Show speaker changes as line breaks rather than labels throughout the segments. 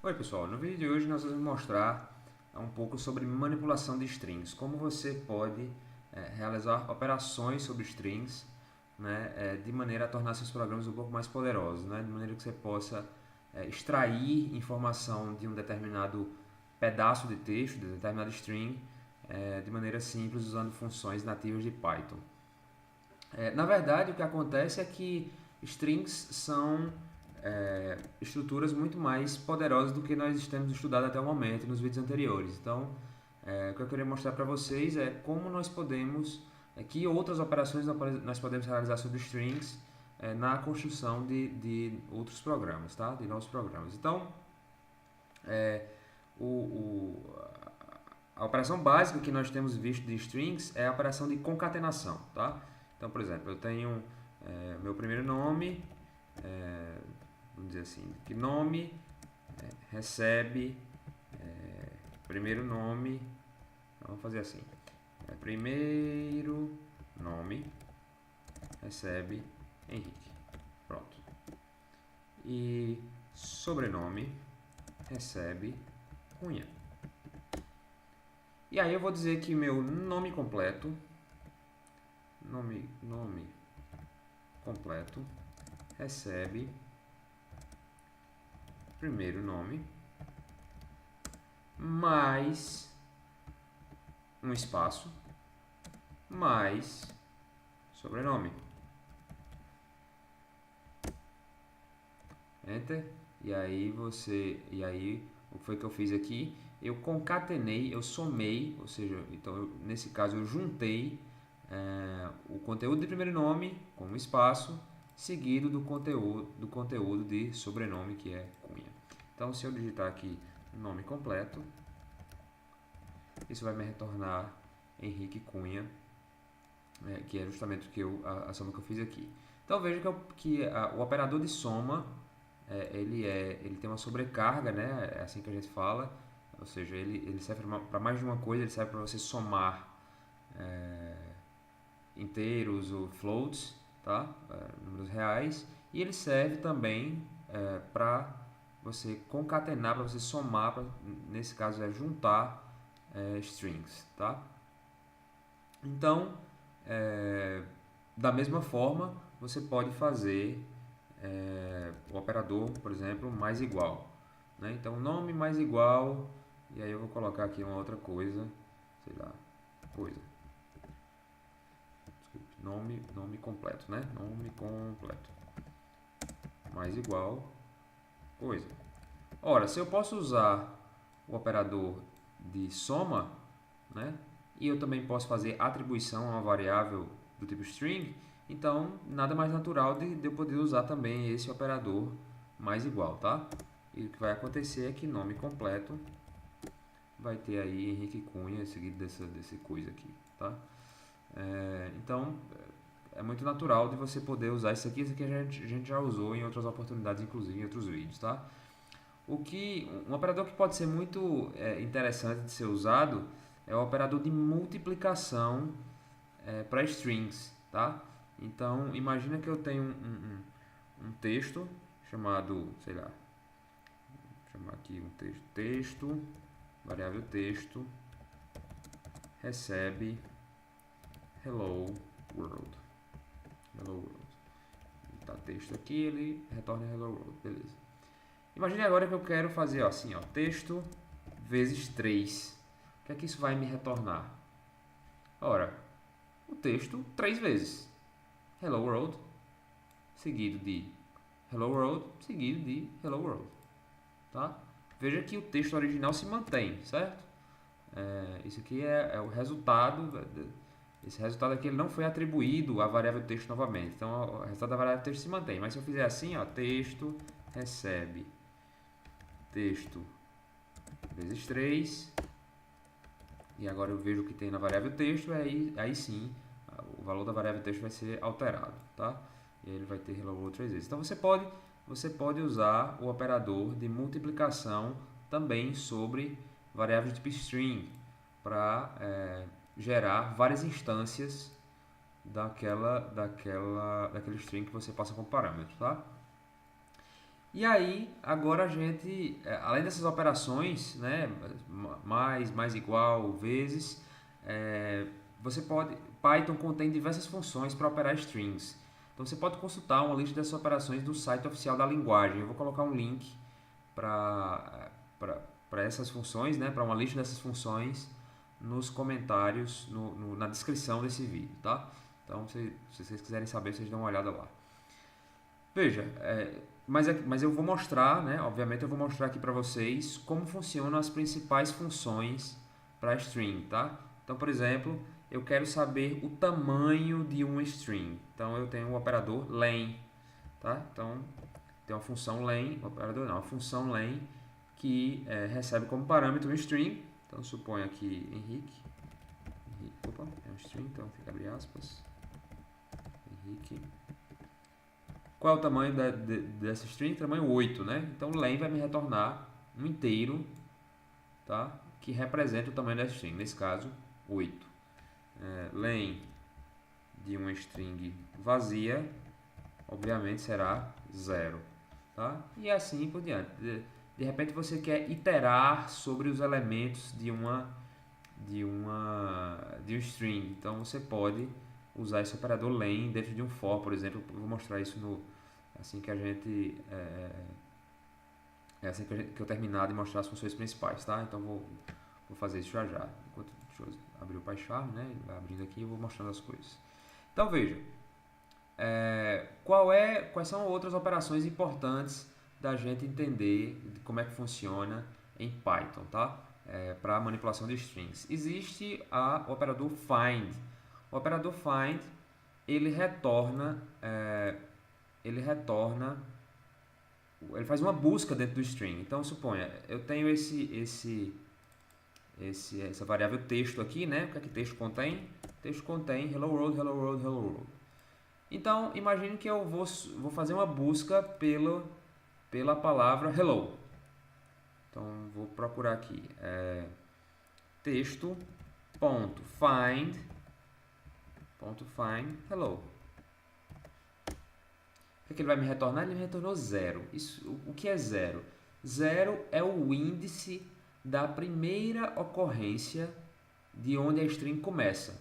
Oi pessoal, no vídeo de hoje nós vamos mostrar um pouco sobre manipulação de strings, como você pode realizar operações sobre strings, né, de maneira a tornar seus programas um pouco mais poderosos, né, de maneira que você possa extrair informação de um determinado pedaço de texto, de determinado string, de maneira simples usando funções nativas de Python. Na verdade, o que acontece é que strings são estruturas muito mais poderosas do que nós temos estudado até o momento nos vídeos anteriores. Então, o que eu queria mostrar para vocês é como nós podemos, que outras operações nós podemos realizar sobre strings na construção de outros programas, tá? De novos programas. Então, é, o, o, a operação básica que nós temos visto de strings é a operação de concatenação, tá? Então, por exemplo, eu tenho meu primeiro nome, vamos dizer assim, que nome recebe primeiro nome, vamos fazer assim, primeiro nome recebe Henrique, pronto. E sobrenome recebe Cunha. E aí eu vou dizer que meu nome completo, nome completo, recebe primeiro nome mais um espaço mais sobrenome. Enter. E aí o que foi que eu fiz aqui? Eu concatenei, eu somei, ou seja, então nesse caso eu juntei o conteúdo de primeiro nome com um espaço seguido do conteúdo de sobrenome, que é Cunha. Então, se eu digitar aqui nome completo, isso vai me retornar Henrique Cunha, que é justamente a soma que eu fiz aqui. Então, veja que o operador de soma ele tem uma sobrecarga, né? É assim que a gente fala, ou seja, ele serve para mais de uma coisa, ele serve para você somar é, inteiros ou floats, tá? Números reais, e ele serve também para você concatenar, para você somar, nesse caso é juntar strings, tá? Então, da mesma forma, você pode fazer o operador, por exemplo, mais igual, né? Então, nome mais igual, e aí eu vou colocar aqui uma outra coisa, sei lá, coisa. Desculpe, nome completo, né? Nome completo mais igual coisa. Ora, se eu posso usar o operador de soma, né? E eu também posso fazer atribuição a uma variável do tipo string, então nada mais natural de eu poder usar também esse operador mais igual, tá? E o que vai acontecer é que nome completo vai ter aí Henrique Cunha seguido desse coisa aqui, tá? Então é muito natural de você poder usar isso aqui a gente já usou em outras oportunidades, inclusive em outros vídeos, tá? Um operador que pode ser muito interessante de ser usado é o operador de multiplicação para strings, tá? Então, imagina que eu tenho um texto chamado, sei lá, vou chamar aqui um texto, variável texto, recebe hello world. Hello world. Tá texto aqui, ele retorna hello world, beleza. Imagine agora que eu quero fazer assim, ó, texto vezes 3. O que é que isso vai me retornar? Ora, o texto 3 vezes. Hello world, seguido de hello world, seguido de hello world. Tá? Veja que o texto original se mantém, certo? Isso aqui é o resultado. Esse resultado aqui ele não foi atribuído à variável texto novamente. Então, o resultado da variável texto se mantém. Mas se eu fizer assim, ó, texto recebe texto vezes 3. E agora eu vejo o que tem na variável texto, aí sim o valor da variável texto vai ser alterado, tá? E aí ele vai ter hello world 3 vezes. Então você pode usar o operador de multiplicação também sobre variáveis de tipo string para gerar várias instâncias daquele string que você passa como parâmetro, tá? E aí, agora a gente, além dessas operações, né, mais igual, vezes, é, você pode, Python contém diversas funções para operar strings. Então você pode consultar uma lista dessas operações do site oficial da linguagem. Eu vou colocar um link para essas funções, né, para uma lista dessas funções nos comentários, na descrição desse vídeo, tá? Então, se vocês quiserem saber, vocês dão uma olhada lá. Veja, mas eu vou mostrar, né? Obviamente eu vou mostrar aqui para vocês como funcionam as principais funções para string, tá? Então, por exemplo, eu quero saber o tamanho de uma string. Então, eu tenho o operador len, tá? Então, tem uma função len, operador não, uma função len que recebe como parâmetro um string. Então, suponho aqui Henrique. Opa, é um string, então fica abre aspas. Henrique. Qual é o tamanho dessa string? Tamanho 8, né? Então, len vai me retornar um inteiro, tá? Que representa o tamanho da string, nesse caso, 8. Len de uma string vazia, obviamente, será 0. Tá? E assim por diante. De repente, você quer iterar sobre os elementos de um string. Então, você pode usar esse operador len dentro de um for, por exemplo. Eu vou mostrar isso assim que a gente assim que eu terminar de mostrar as funções principais, tá? Então vou fazer isso já. Deixa eu abrir o PyCharm, né? Ele vai abrindo aqui e eu vou mostrando as coisas. Então veja, quais são outras operações importantes da gente entender de como é que funciona em Python, tá? Para manipulação de strings. Existe o operador find. O operador find ele retorna ele faz uma busca dentro do string. Então, suponha, eu tenho essa variável texto aqui, né? O que é que texto contém? Texto contém hello world, hello world, hello world. Então, imagine que eu vou fazer uma busca pela palavra hello. Então, vou procurar aqui texto.find hello. O que ele vai me retornar? Ele me retornou 0. O que é 0? 0 é o índice da primeira ocorrência de onde a string começa.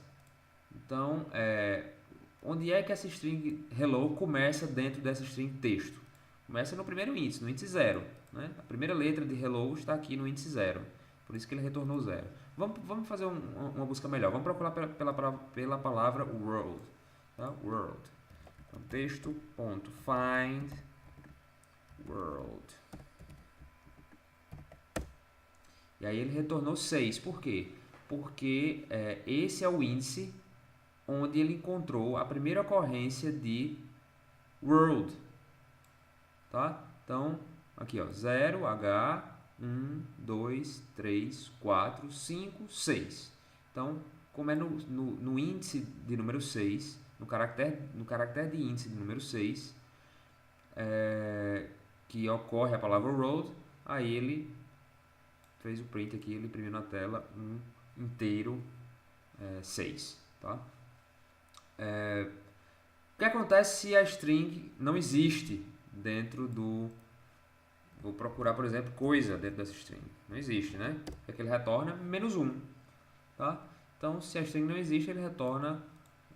Então, onde é que essa string hello começa dentro dessa string texto? Começa no primeiro índice, no índice 0. Né? A primeira letra de hello está aqui no índice 0. Por isso que ele retornou 0. Vamos fazer uma busca melhor. Vamos procurar pela palavra world. Tá? World. Então, texto.find world. E aí ele retornou 6. Por quê? Porque esse é o índice onde ele encontrou a primeira ocorrência de world. Tá? Então, aqui, ó, 0, H, 1, 2, 3, 4, 5, 6. Então, como é no índice de número 6, no caractere de índice de número 6, que ocorre a palavra road, aí ele fez o print aqui, ele imprimiu na tela um inteiro 6. Tá? O que acontece se a string não existe dentro do... Vou procurar, por exemplo, coisa dentro dessa string. Não existe, né? O que é que ele retorna? -1. Tá? Então, se a string não existe, ele retorna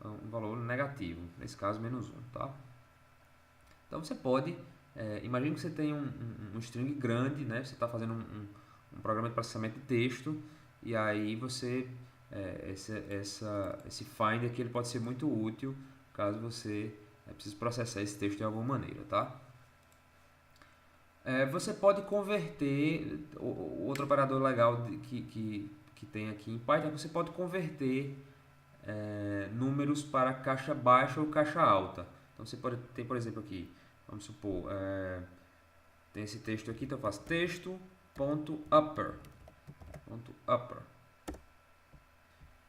um valor negativo. Nesse caso, -1. Tá? Então, você pode... imagine que você tem um string grande, né? Você está fazendo um programa de processamento de texto e aí você... esse find aqui ele pode ser muito útil caso você precise processar esse texto de alguma maneira, tá? Você pode converter, outro operador legal que tem aqui em Python, você pode converter números para caixa baixa ou caixa alta. Então você pode ter, por exemplo, aqui, vamos supor, tem esse texto aqui, então eu faço texto.upper.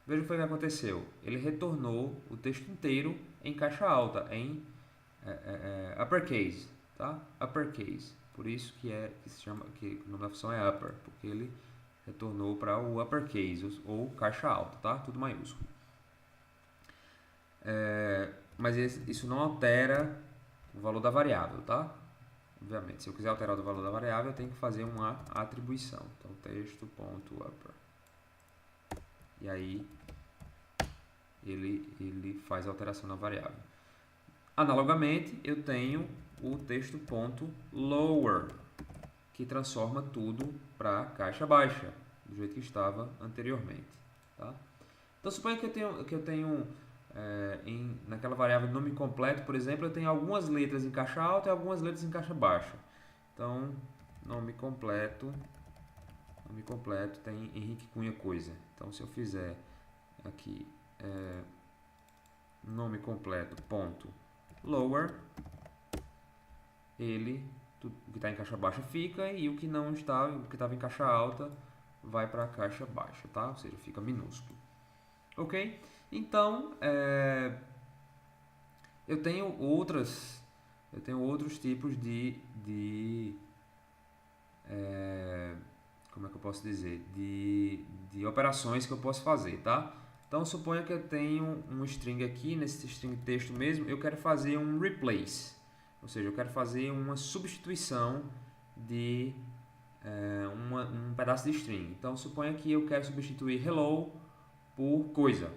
Veja o que aconteceu. Ele retornou o texto inteiro em caixa alta, em uppercase, tá? Uppercase. Por isso que se chama, que o nome da função é upper, porque ele retornou para o uppercase ou caixa alta, tá? Tudo maiúsculo. Mas isso não altera o valor da variável, tá? obviamente, se eu quiser alterar o valor da variável, eu tenho que fazer uma atribuição. Então, texto.upper. E aí, ele faz a alteração na variável. Analogamente, eu tenho o texto.lower, que transforma tudo para caixa baixa, do jeito que estava anteriormente. Tá? Então, suponha que eu tenho naquela variável nome completo, por exemplo, eu tenho algumas letras em caixa alta e algumas letras em caixa baixa. Então, nome completo tem Henrique Cunha Coisa. Então, se eu fizer aqui nome completo ponto lower, o que está em caixa baixa fica e o que não está, o que estava em caixa alta vai para a caixa baixa, tá? Ou seja, fica minúsculo. Ok? Então, eu tenho outros tipos como é que eu posso dizer? De operações que eu posso fazer, tá? Então, suponha que eu tenho um string aqui, nesse string texto mesmo, eu quero fazer um replace. Ou seja, eu quero fazer uma substituição de um pedaço de string. Então, suponha que eu quero substituir hello por coisa.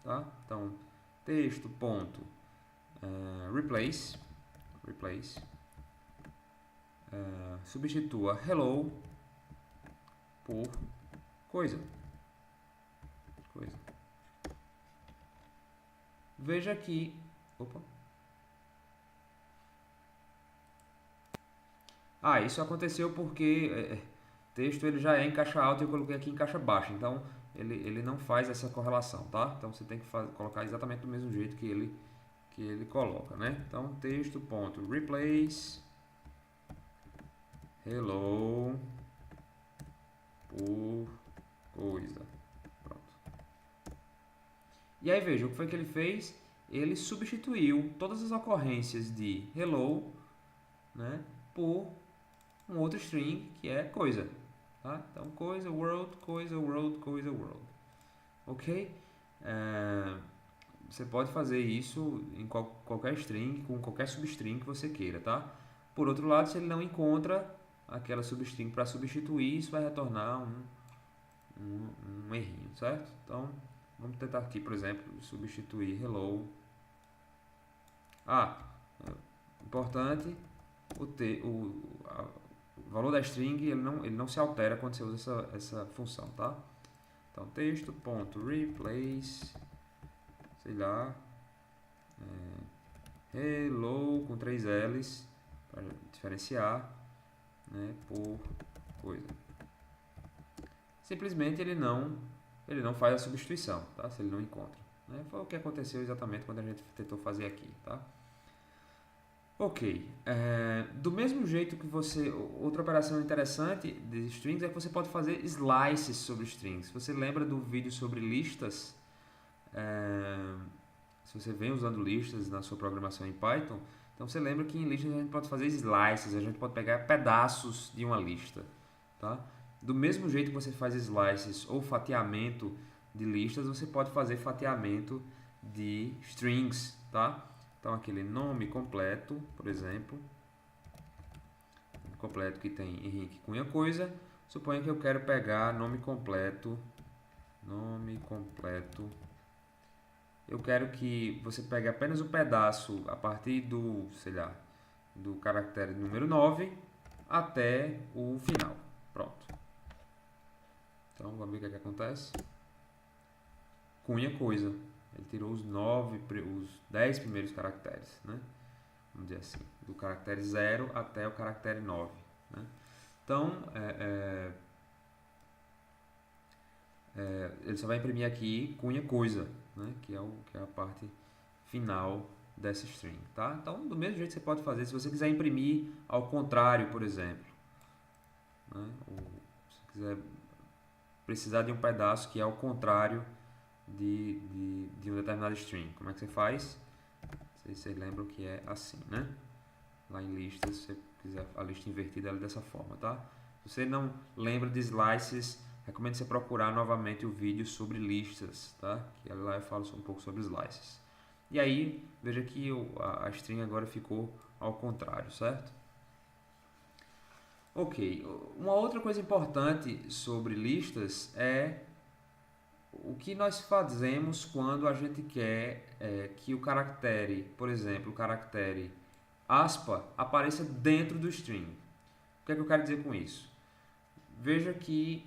Tá? Então, texto ponto replace substitua hello por coisa. Veja aqui, isso aconteceu porque texto ele já é em caixa alta e eu coloquei aqui em caixa baixa, então ele não faz essa correlação, tá? Então você tem que colocar exatamente do mesmo jeito que ele coloca, né? Então texto.replace hello por coisa. Pronto. E aí veja, o que foi que ele fez? Ele substituiu todas as ocorrências de hello, né, por um outro string que é coisa. Tá? Então coisa, world, coisa, world, coisa, world. Ok? Você pode fazer isso em qualquer string, com qualquer substring que você queira, tá? Por outro lado, se ele não encontra aquela substring para substituir, isso vai retornar um errinho, certo? Então, vamos tentar aqui, por exemplo, substituir hello. Importante, o valor da string ele não se altera quando você usa essa função, tá? Então, texto.replace, sei lá, hello com 3 L's, para diferenciar, né, por coisa. Simplesmente ele não faz a substituição, tá? Se ele não encontra. Né? Foi o que aconteceu exatamente quando a gente tentou fazer aqui, tá? Ok, do mesmo jeito que outra operação interessante de strings é que você pode fazer slices sobre strings. Se você lembra do vídeo sobre listas, se você vem usando listas na sua programação em Python, então você lembra que em listas a gente pode fazer slices, a gente pode pegar pedaços de uma lista, tá? Do mesmo jeito que você faz slices ou fatiamento de listas, você pode fazer fatiamento de strings, tá? Então, aquele nome completo, por exemplo, completo que tem Henrique Cunha Coisa, suponha que eu quero pegar nome completo, eu quero que você pegue apenas o pedaço a partir do, sei lá, do caractere número 9 até o final. Pronto. Então, vamos ver o que acontece. Cunha Coisa. Ele tirou os 10 primeiros caracteres, né? Vamos dizer assim, do caractere 0 até o caractere 9. Né? Então, ele só vai imprimir aqui Cunha Coisa, né? que é a parte final dessa string. Tá? Então, do mesmo jeito você pode fazer, se você quiser imprimir ao contrário, por exemplo. Né? Ou se você quiser precisar de um pedaço que é ao contrário de um determinado string. Como é que você faz? Vocês lembram que é assim, né? Lá em listas, se você quiser a lista invertida, ela é dessa forma, tá? Se você não lembra de slices, recomendo você procurar novamente o vídeo sobre listas, tá? Que lá eu falo um pouco sobre slices. E aí, veja que a string agora ficou ao contrário, certo? Ok, uma outra coisa importante sobre listas é o que nós fazemos quando a gente quer que o caractere, por exemplo, o caractere aspa apareça dentro do string. O que é que eu quero dizer com isso? Veja que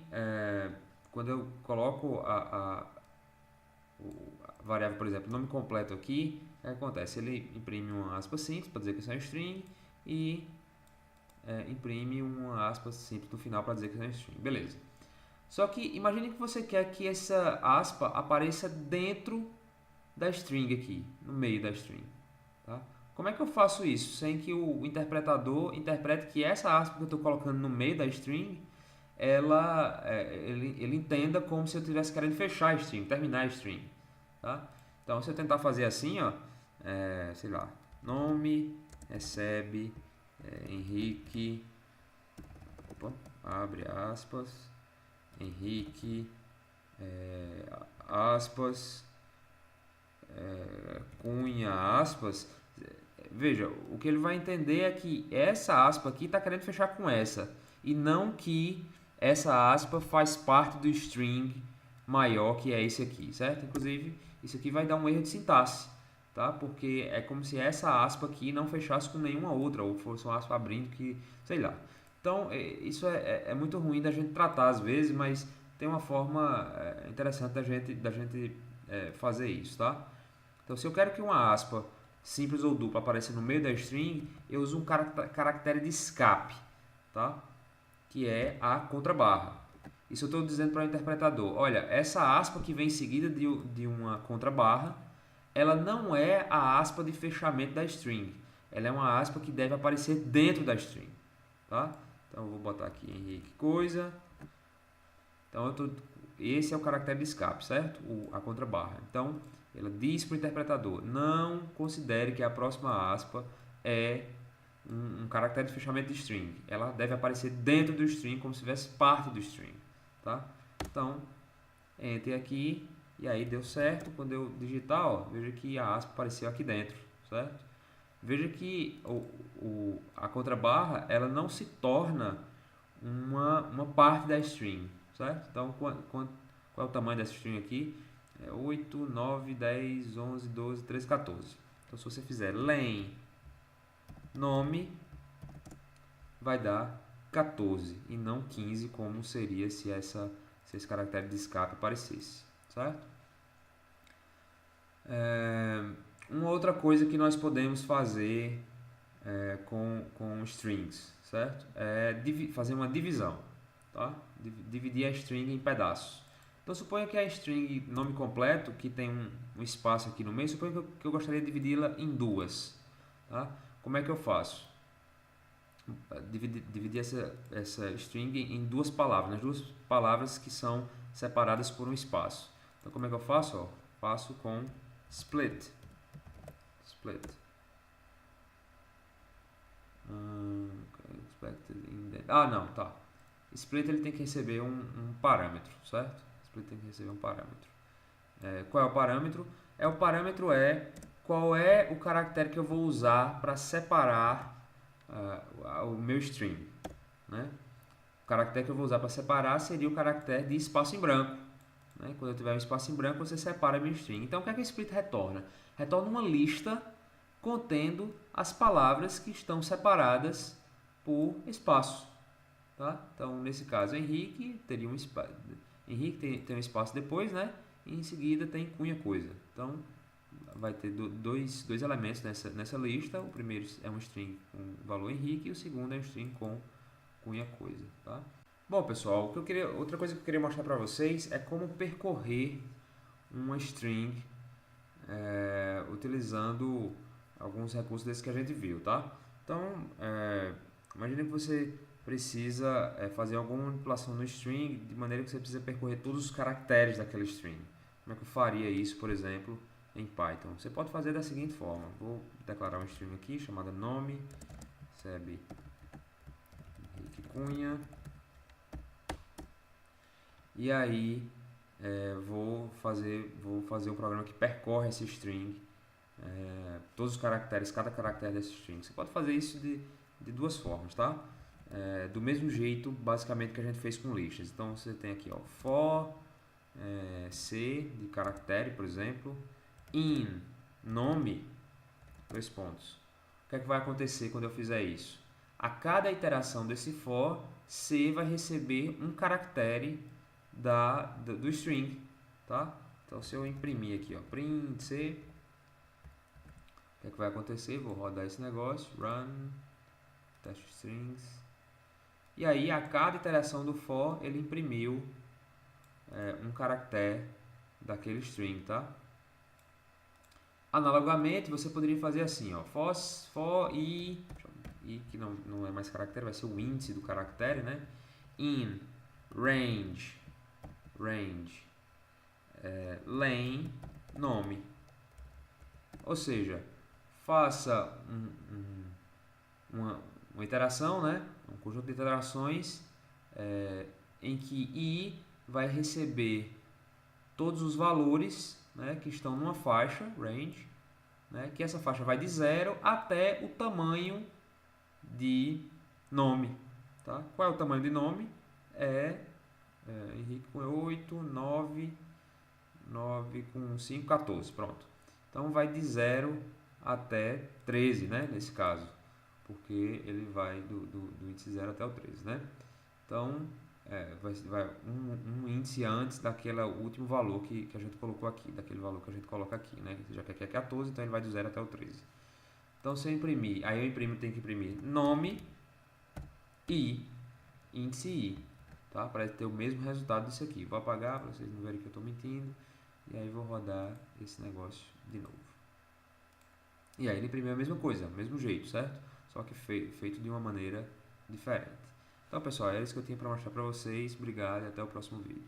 quando eu coloco a variável, por exemplo, nome completo aqui, o que acontece? Ele imprime uma aspa simples para dizer que isso é um string e imprime uma aspa simples no final para dizer que isso é um string. Beleza. Só que imagine que você quer que essa aspa apareça dentro da string aqui, no meio da string. Tá? Como é que eu faço isso sem que o interpretador interprete que essa aspa que eu estou colocando no meio da string, ele entenda como se eu estivesse querendo fechar a string, terminar a string. Tá? Então, se eu tentar fazer assim, ó, sei lá, nome, recebe, Henrique, opa, abre aspas, Henrique, aspas, cunha, aspas. Veja, o que ele vai entender é que essa aspa aqui está querendo fechar com essa, e não que essa aspa faz parte do string maior que é esse aqui, certo? Inclusive, isso aqui vai dar um erro de sintaxe, tá? Porque é como se essa aspa aqui não fechasse com nenhuma outra, ou fosse uma aspa abrindo que, sei lá. Então, isso é muito ruim da gente tratar às vezes, mas tem uma forma interessante da gente fazer isso, tá? Então, se eu quero que uma aspa simples ou dupla apareça no meio da string, eu uso um caractere de escape, tá? Que é a contrabarra. Isso eu estou dizendo para o interpretador, olha, essa aspa que vem seguida de uma contrabarra, ela não é a aspa de fechamento da string, ela é uma aspa que deve aparecer dentro da string, tá? Então eu vou botar aqui Henrique coisa. Então esse é o caractere de escape, certo? A contrabarra. Então ela diz para o interpretador, não considere que a próxima aspa é um caractere de fechamento de string. Ela deve aparecer dentro do string como se tivesse parte do string, tá? Então, entre aqui e aí deu certo. Quando eu digitar, ó, veja que a aspa apareceu aqui dentro, certo? Veja que a contrabarra ela não se torna uma parte da string, certo? Então, qual é o tamanho dessa string aqui? 8, 9, 10, 11, 12, 13, 14. Então, se você fizer len nome, vai dar 14 e não 15, como seria se esse caractere de escape aparecesse, certo? Uma outra coisa que nós podemos fazer com strings, certo? É fazer uma divisão, tá? Dividir a string em pedaços. Então suponha que a string nome completo, que tem um espaço aqui no meio, suponha que eu gostaria de dividi-la em duas, tá? Como é que eu faço? Dividir essa string em duas palavras, nas duas palavras que são separadas por um espaço. Então como é que eu faço? Ó, faço com split. Não, tá. Split ele tem que receber um parâmetro, certo? Split tem que receber um parâmetro. Qual é o parâmetro? O parâmetro qual é o caractere que eu vou usar para separar o meu string, né? O caractere que eu vou usar para separar seria o caractere de espaço em branco, né? Quando eu tiver um espaço em branco, você separa a minha string. Então, o que é que o split retorna? Retorna uma lista contendo as palavras que estão separadas por espaço, tá? Então, nesse caso, Henrique teria um espaço. Henrique tem um espaço depois, né? E em seguida tem cunha coisa. Então, vai ter dois elementos nessa lista. O primeiro é um string com valor Henrique e o segundo é um string com cunha coisa, tá? Bom, pessoal, outra coisa que eu queria mostrar para vocês é como percorrer uma string utilizando alguns recursos desses que a gente viu, tá? Então, imagine que você precisa fazer alguma manipulação no string de maneira que você precisa percorrer todos os caracteres daquela string. Como é que eu faria isso, por exemplo, em Python? Você pode fazer da seguinte forma. Vou declarar uma string aqui chamada nome, recebe Henrique Cunha. E aí vou fazer um programa que percorre esse string, todos os caracteres, cada caractere desse string. Você pode fazer isso de duas formas, tá? do mesmo jeito, basicamente, que a gente fez com listas. Então, você tem aqui, ó, for C de caractere, por exemplo, in nome, 2 pontos. O que é que vai acontecer quando eu fizer isso? A cada iteração desse for, C vai receber um caractere do string, tá? Então, se eu imprimir aqui, ó, print C, o que é que vai acontecer? Vou rodar esse negócio, run, test strings, e aí a cada iteração do for, ele imprimiu um caractere daquele string, tá? Analogamente, você poderia fazer assim, ó, for i que não é mais caractere, vai ser o índice do caractere, né? In range len nome. Ou seja, faça uma iteração, né? Um conjunto de iterações em que i vai receber todos os valores, né, que estão numa faixa, range, né, que essa faixa vai de 0 até o tamanho de nome. Tá? Qual é o tamanho de nome? Henrique com 8, 9, 9 com 5, 14. Pronto. Então vai de 0 até 13, né, nesse caso, porque ele vai do índice 0 até o 13. Né? Então, vai um índice antes daquele último valor que a gente colocou aqui, daquele valor que a gente coloca aqui, né? Já que aqui é 14, então ele vai do 0 até o 13. Então, se eu imprimir, aí eu tenho que imprimir nome e índice i, tá? Para ter o mesmo resultado disso aqui. Vou apagar para vocês não verem que eu estou mentindo, e aí vou rodar esse negócio de novo. E aí ele imprimiu a mesma coisa, do mesmo jeito, certo? Só que feito de uma maneira diferente. Então, pessoal, é isso que eu tinha para mostrar para vocês. Obrigado e até o próximo vídeo.